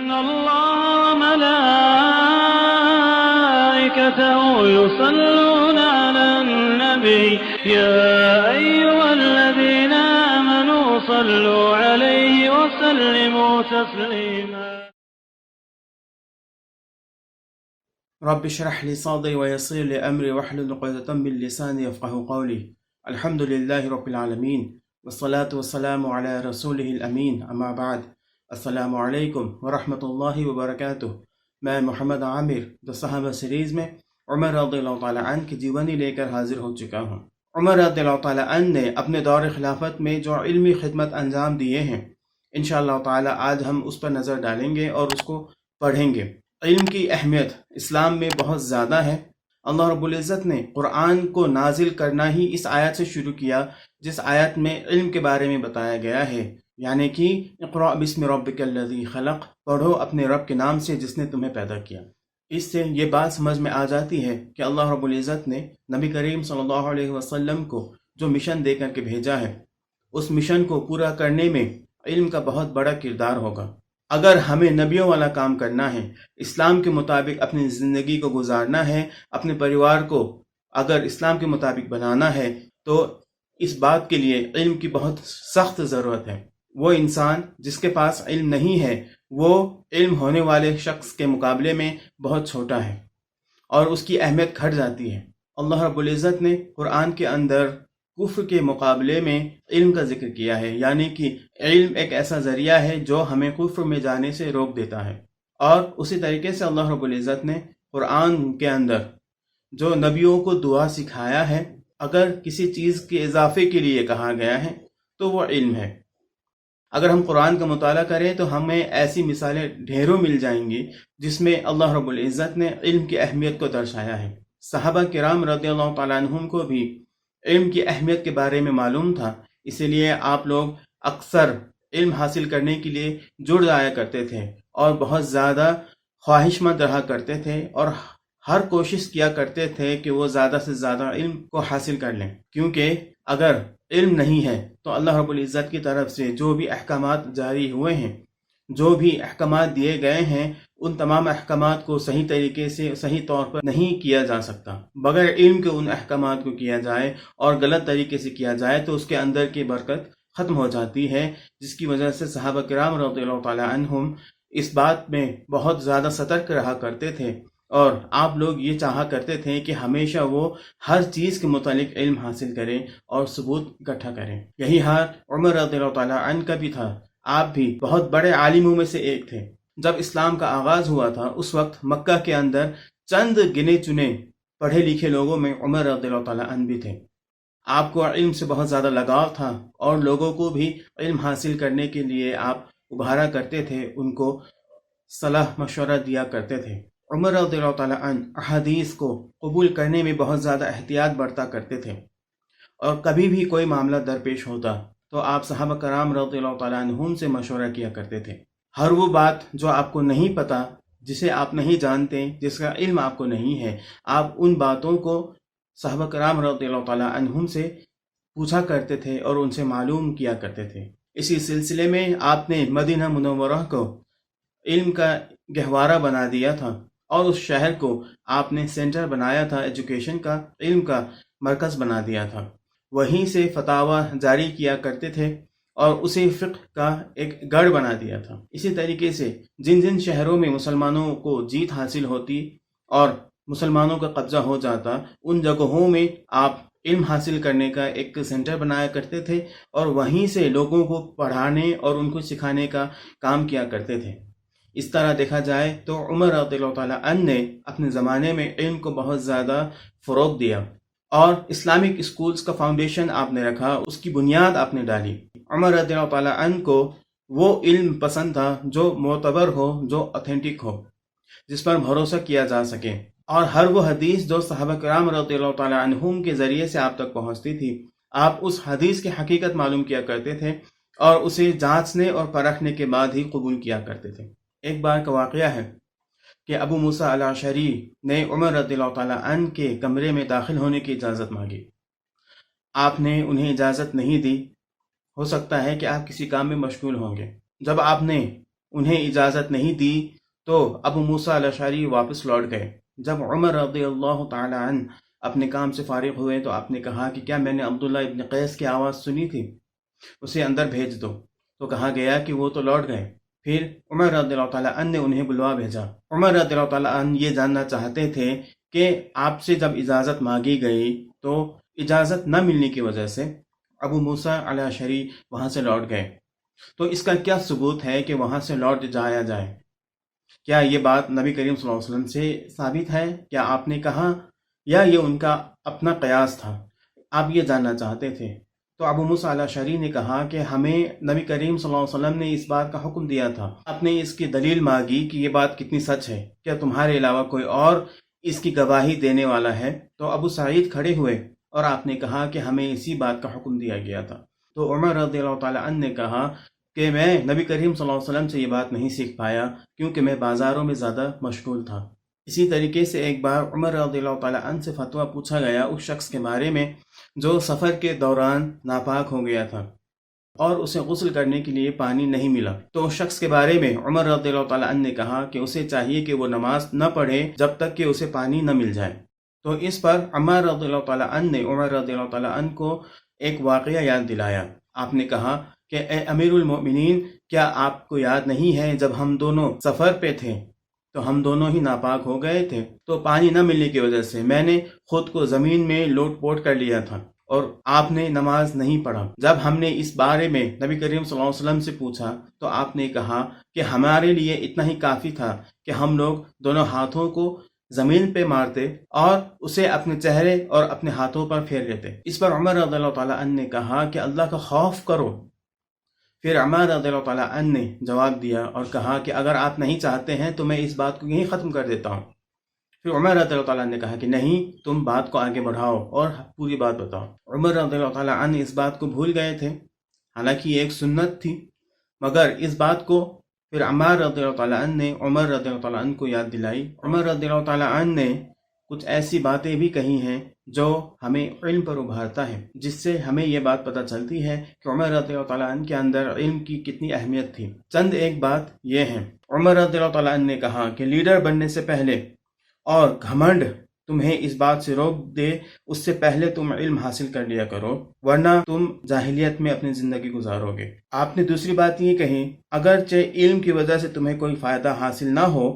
إن الله وملائكته يصلون على النبي يا أيها الذين آمنوا صلوا عليه وسلموا تسليما. رب اشرح لي صدري ويسر لي أمري واحلل عقدة من لساني يفقهوا قولي. الحمد لله رب العالمين والصلاة والسلام على رسوله الأمين. أما بعد، السلام علیکم ورحمۃ اللہ وبرکاتہ۔ میں محمد عامر جو صحابہ سیریز میں عمر رضی اللہ تعالیٰ عنہ کی جیونی لے کر حاضر ہو چکا ہوں۔ عمر رضی اللہ تعالیٰ عنہ نے اپنے دور خلافت میں جو علمی خدمت انجام دیے ہیں، انشاءاللہ تعالیٰ آج ہم اس پر نظر ڈالیں گے اور اس کو پڑھیں گے۔ علم کی اہمیت اسلام میں بہت زیادہ ہے۔ اللہ رب العزت نے قرآن کو نازل کرنا ہی اس آیت سے شروع کیا جس آیت میں علم کے بارے میں بتایا گیا ہے، یعنی کہ اقرأ بسم ربک الذی خلق، پڑھو اپنے رب کے نام سے جس نے تمہیں پیدا کیا۔ اس سے یہ بات سمجھ میں آ جاتی ہے کہ اللہ رب العزت نے نبی کریم صلی اللہ علیہ وسلم کو جو مشن دے کر کے بھیجا ہے، اس مشن کو پورا کرنے میں علم کا بہت بڑا کردار ہوگا۔ اگر ہمیں نبیوں والا کام کرنا ہے، اسلام کے مطابق اپنی زندگی کو گزارنا ہے، اپنے پریوار کو اگر اسلام کے مطابق بنانا ہے، تو اس بات کے لیے علم کی بہت سخت ضرورت ہے۔ وہ انسان جس کے پاس علم نہیں ہے، وہ علم ہونے والے شخص کے مقابلے میں بہت چھوٹا ہے اور اس کی اہمیت گھٹ جاتی ہے۔ اللہ رب العزت نے قرآن کے اندر کفر کے مقابلے میں علم کا ذکر کیا ہے، یعنی کہ علم ایک ایسا ذریعہ ہے جو ہمیں کفر میں جانے سے روک دیتا ہے۔ اور اسی طریقے سے اللہ رب العزت نے قرآن کے اندر جو نبیوں کو دعا سکھایا ہے، اگر کسی چیز کے اضافے کے لیے کہا گیا ہے تو وہ علم ہے۔ اگر ہم قرآن کا مطالعہ کریں تو ہمیں ایسی مثالیں ڈھیروں مل جائیں گی جس میں اللہ رب العزت نے علم کی اہمیت کو درشایا ہے۔ صحابہ کرام رضی اللہ تعالیٰ عنہم کو بھی علم کی اہمیت کے بارے میں معلوم تھا، اسی لیے آپ لوگ اکثر علم حاصل کرنے کے لیے جڑ جایا کرتے تھے اور بہت زیادہ خواہش مند رہا کرتے تھے اور ہر کوشش کیا کرتے تھے کہ وہ زیادہ سے زیادہ علم کو حاصل کر لیں، کیونکہ اگر علم نہیں ہے تو اللہ رب العزت کی طرف سے جو بھی احکامات جاری ہوئے ہیں، جو بھی احکامات دیے گئے ہیں، ان تمام احکامات کو صحیح طریقے سے صحیح طور پر نہیں کیا جا سکتا۔ بغیر علم کے ان احکامات کو کیا جائے اور غلط طریقے سے کیا جائے تو اس کے اندر کی برکت ختم ہو جاتی ہے، جس کی وجہ سے صحابہ کرام رضی اللہ تعالیٰ عنہم اس بات میں بہت زیادہ سترک رہا کرتے تھے اور آپ لوگ یہ چاہا کرتے تھے کہ ہمیشہ وہ ہر چیز کے متعلق علم حاصل کریں اور ثبوت اکٹھا کریں۔ یہی حال عمر رضی اللہ تعالیٰ عنہ کا بھی تھا۔ آپ بھی بہت بڑے عالموں میں سے ایک تھے۔ جب اسلام کا آغاز ہوا تھا اس وقت مکہ کے اندر چند گنے چنے پڑھے لکھے لوگوں میں عمر رضی اللہ تعالیٰ عنہ بھی تھے۔ آپ کو علم سے بہت زیادہ لگاؤ تھا اور لوگوں کو بھی علم حاصل کرنے کے لیے آپ ابھارا کرتے تھے، ان کو صلاح مشورہ دیا کرتے تھے۔ عمر رضی اللہ تعالیٰ عنہ احادیث کو قبول کرنے میں بہت زیادہ احتیاط برتا کرتے تھے، اور کبھی بھی کوئی معاملہ درپیش ہوتا تو آپ صحابہ کرام رضی اللہ تعالیٰ عنہم سے مشورہ کیا کرتے تھے۔ ہر وہ بات جو آپ کو نہیں پتہ، جسے آپ نہیں جانتے، جس کا علم آپ کو نہیں ہے، آپ ان باتوں کو صحابہ کرام رضی اللہ تعالیٰ عنہم سے پوچھا کرتے تھے اور ان سے معلوم کیا کرتے تھے۔ اسی سلسلے میں آپ نے مدینہ منورہ کو علم کا گہوارہ بنا دیا تھا اور اس شہر کو آپ نے سینٹر بنایا تھا، ایجوکیشن کا، علم کا مرکز بنا دیا تھا۔ وہیں سے فتاوی جاری کیا کرتے تھے اور اسے فقہ کا ایک گڑھ بنا دیا تھا۔ اسی طریقے سے جن جن شہروں میں مسلمانوں کو جیت حاصل ہوتی اور مسلمانوں کا قبضہ ہو جاتا، ان جگہوں میں آپ علم حاصل کرنے کا ایک سینٹر بنایا کرتے تھے اور وہیں سے لوگوں کو پڑھانے اور ان کو سکھانے کا کام کیا کرتے تھے۔ اس طرح دیکھا جائے تو عمر رضی اللہ تعالیٰ عنہ نے اپنے زمانے میں علم کو بہت زیادہ فروغ دیا اور اسلامک اسکولز کا فاؤنڈیشن آپ نے رکھا، اس کی بنیاد آپ نے ڈالی۔ عمر رضی اللہ تعالیٰ عنہ کو وہ علم پسند تھا جو معتبر ہو، جو اتھینٹک ہو، جس پر بھروسہ کیا جا سکے، اور ہر وہ حدیث جو صحابہ کرام رضی اللہ تعالیٰ عنہم کے ذریعے سے آپ تک پہنچتی تھی، آپ اس حدیث کی حقیقت معلوم کیا کرتے تھے اور اسے جانچنے اور پرکھنے کے بعد ہی قبول کیا کرتے تھے۔ ایک بار کا واقعہ ہے کہ ابو موسیٰ الاشعری نے عمر رضی اللہ تعالیٰ عنہ کے کمرے میں داخل ہونے کی اجازت مانگی۔ آپ نے انہیں اجازت نہیں دی، ہو سکتا ہے کہ آپ کسی کام میں مشغول ہوں گے۔ جب آپ نے انہیں اجازت نہیں دی تو ابو موسیٰ الاشعری واپس لوٹ گئے۔ جب عمر رضی اللہ تعالی عنہ اپنے کام سے فارغ ہوئے تو آپ نے کہا کہ کیا میں نے عبداللہ ابن قیس کی آواز سنی تھی؟ اسے اندر بھیج دو۔ تو کہا گیا کہ وہ تو لوٹ گئے۔ پھر عمر رضی اللہ تعالیٰ عنہ نے انہیں بلوا بھیجا۔ عمر رضی اللہ تعالیٰ عنہ یہ جاننا چاہتے تھے کہ آپ سے جب اجازت مانگی گئی تو اجازت نہ ملنے کی وجہ سے ابو موسیٰ الاشعری وہاں سے لوٹ گئے، تو اس کا کیا ثبوت ہے کہ وہاں سے لوٹ جایا جائے؟ کیا یہ بات نبی کریم صلی اللہ علیہ وسلم سے ثابت ہے؟ کیا آپ نے کہا یا یہ ان کا اپنا قیاس تھا؟ آپ یہ جاننا چاہتے تھے۔ تو ابو موسیٰ الاشعری نے کہا کہ ہمیں نبی کریم صلی اللہ علیہ وسلم نے اس بات کا حکم دیا تھا۔ آپ نے اس کی دلیل مانگی کہ یہ بات کتنی سچ ہے، کیا تمہارے علاوہ کوئی اور اس کی گواہی دینے والا ہے؟ تو ابو سعید کھڑے ہوئے اور آپ نے کہا کہ ہمیں اسی بات کا حکم دیا گیا تھا۔ تو عمر رضی اللہ تعالیٰ عنہ نے کہا کہ میں نبی کریم صلی اللہ علیہ وسلم سے یہ بات نہیں سیکھ پایا کیونکہ میں بازاروں میں زیادہ مشغول تھا۔ اسی طریقے سے ایک بار عمر رضی اللہ تعالیٰ عنہ سے فتویٰ پوچھا گیا اس شخص کے بارے میں جو سفر کے دوران ناپاک ہو گیا تھا اور اسے غسل کرنے کے لیے پانی نہیں ملا۔ تو اس شخص کے بارے میں عمر رضی اللہ تعالیٰ عنہ نے کہا کہ اسے چاہیے کہ وہ نماز نہ پڑھے جب تک کہ اسے پانی نہ مل جائے۔ تو اس پر عمر رضی اللہ تعالیٰ عنہ نے عمر رضی اللہ تعالیٰ عنہ کو ایک واقعہ یاد دلایا۔ آپ نے کہا کہ اے امیر المؤمنین، کیا آپ کو یاد نہیں ہے جب ہم دونوں سفر پہ تھے تو ہم دونوں ہی ناپاک ہو گئے تھے، تو پانی نہ ملنے کی وجہ سے میں نے خود کو زمین میں لوٹ پوٹ کر لیا تھا اور آپ نے نماز نہیں پڑھا۔ جب ہم نے اس بارے میں نبی کریم صلی اللہ علیہ وسلم سے پوچھا تو آپ نے کہا کہ ہمارے لیے اتنا ہی کافی تھا کہ ہم لوگ دونوں ہاتھوں کو زمین پہ مارتے اور اسے اپنے چہرے اور اپنے ہاتھوں پر پھیر لیتے۔ اس پر عمر رضی اللہ تعالیٰ عنہ نے کہا کہ اللہ کا خوف کرو۔ پھر عمر رضی اللہ تعالیٰ عنہ نے جواب دیا اور کہا کہ اگر آپ نہیں چاہتے ہیں تو میں اس بات کو یہیں ختم کر دیتا ہوں۔ پھر عمر رضی اللہ تعالیٰ عنہ نے کہا کہ نہیں، تم بات کو آگے بڑھاؤ اور پوری بات بتاؤ۔ عمر رضی اللہ تعالیٰ عنہ اس بات کو بھول گئے تھے، حالانکہ یہ ایک سنت تھی، مگر اس بات کو پھر عمار رضی اللہ تعالیٰ عنہ نے عمر رضی اللہ تعالیٰ عنہ کو یاد دلائی۔ عمر رضی اللہ تعالیٰ عنہ نے کچھ ایسی باتیں بھی کہی ہیں جو ہمیں علم پر ابھارتا ہے، جس سے ہمیں یہ بات پتہ چلتی ہے کہ عمر رضی اللہ تعالیٰ عنہ کے اندر علم کی کتنی اہمیت تھی۔ چند ایک بات یہ ہے، عمر رضی اللہ تعالیٰ عنہ نے کہا کہ لیڈر بننے سے پہلے اور گھمنڈ تمہیں اس بات سے روک دے، اس سے پہلے تم علم حاصل کر لیا کرو، ورنہ تم جاہلیت میں اپنی زندگی گزارو گے۔ آپ نے دوسری بات یہ کہی، اگرچہ علم کی وجہ سے تمہیں کوئی فائدہ حاصل نہ ہو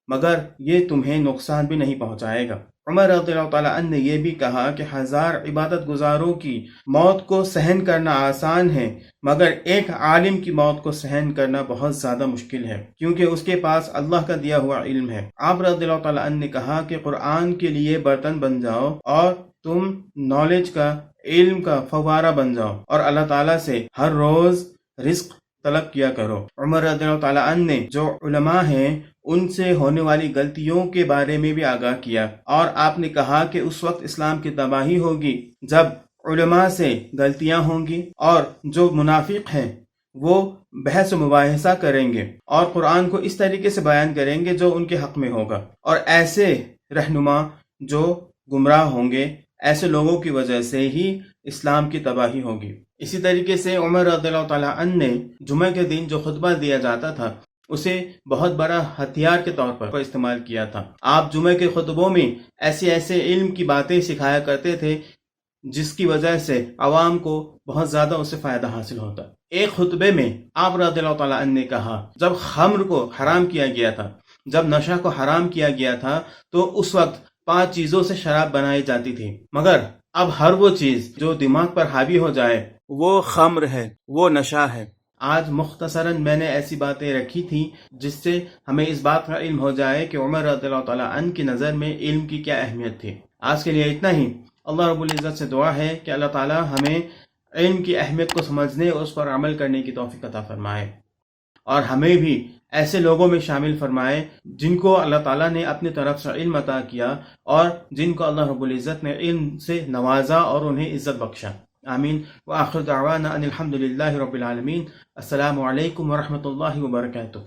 مگر یہ تمہیں نقصان بھی نہیں پہنچائے گا۔ عمر رضی اللہ تعالیٰ عنہ نے یہ بھی کہا کہ 1000 عبادت گزاروں کی موت کو سہن کرنا آسان ہے مگر ایک عالم کی موت کو سہن کرنا بہت زیادہ مشکل ہے، کیونکہ اس کے پاس اللہ کا دیا ہوا علم ہے۔ آپ رضی اللہ تعالیٰ عنہ نے کہا کہ قرآن کے لیے برتن بن جاؤ اور تم نالج کا، علم کا فوارہ بن جاؤ اور اللہ تعالیٰ سے ہر روز رزق طلب کیا کرو۔ عمر رضی اللہ تعالیٰ عنہ نے جو علماء ہیں ان سے ہونے والی غلطیوں کے بارے میں بھی آگاہ کیا، اور آپ نے کہا کہ اس وقت اسلام کی تباہی ہوگی جب علماء سے غلطیاں ہوں گی، اور جو منافق ہیں وہ بحث و مباحثہ کریں گے اور قرآن کو اس طریقے سے بیان کریں گے جو ان کے حق میں ہوگا، اور ایسے رہنما جو گمراہ ہوں گے، ایسے لوگوں کی وجہ سے ہی اسلام کی تباہی ہوگی۔ اسی طریقے سے عمر رضی اللہ تعالیٰ عنہ نے جمعہ کے دن جو خطبہ دیا جاتا تھا اسے بہت بڑا ہتھیار کے طور پر استعمال کیا تھا۔ آپ جمعہ کے خطبوں میں ایسے علم کی باتیں سکھایا کرتے تھے جس کی وجہ سے عوام کو بہت زیادہ اس سے فائدہ حاصل ہوتا۔ ایک خطبے میں آپ رضی اللہ تعالیٰ عنہ نے کہا، جب خمر کو حرام کیا گیا تھا، جب نشہ کو حرام کیا گیا تھا تو اس وقت 5 چیزوں سے شراب بنائی جاتی تھی، مگر اب ہر وہ چیز جو دماغ پر حاوی ہو جائے وہ خمر ہے، وہ نشہ ہے۔ آج مختصراً میں نے ایسی باتیں رکھی تھیں جس سے ہمیں اس بات کا علم ہو جائے کہ عمر رضی اللہ تعالیٰ عنہ کی نظر میں علم کی کیا اہمیت تھی۔ آج کے لیے اتنا ہی۔ اللہ رب العزت سے دعا ہے کہ اللہ تعالیٰ ہمیں علم کی اہمیت کو سمجھنے اور اس پر عمل کرنے کی توفیق عطا فرمائے، اور ہمیں بھی ایسے لوگوں میں شامل فرمائے جن کو اللہ تعالیٰ نے اپنی طرف سے علم عطا کیا اور جن کو اللہ رب العزت نے علم سے نوازا اور انہیں عزت بخشا۔ آمین۔ وآخر دعوانا ان الحمد للہ رب العالمین۔ السلام علیکم ورحمۃ اللہ وبرکاتہ۔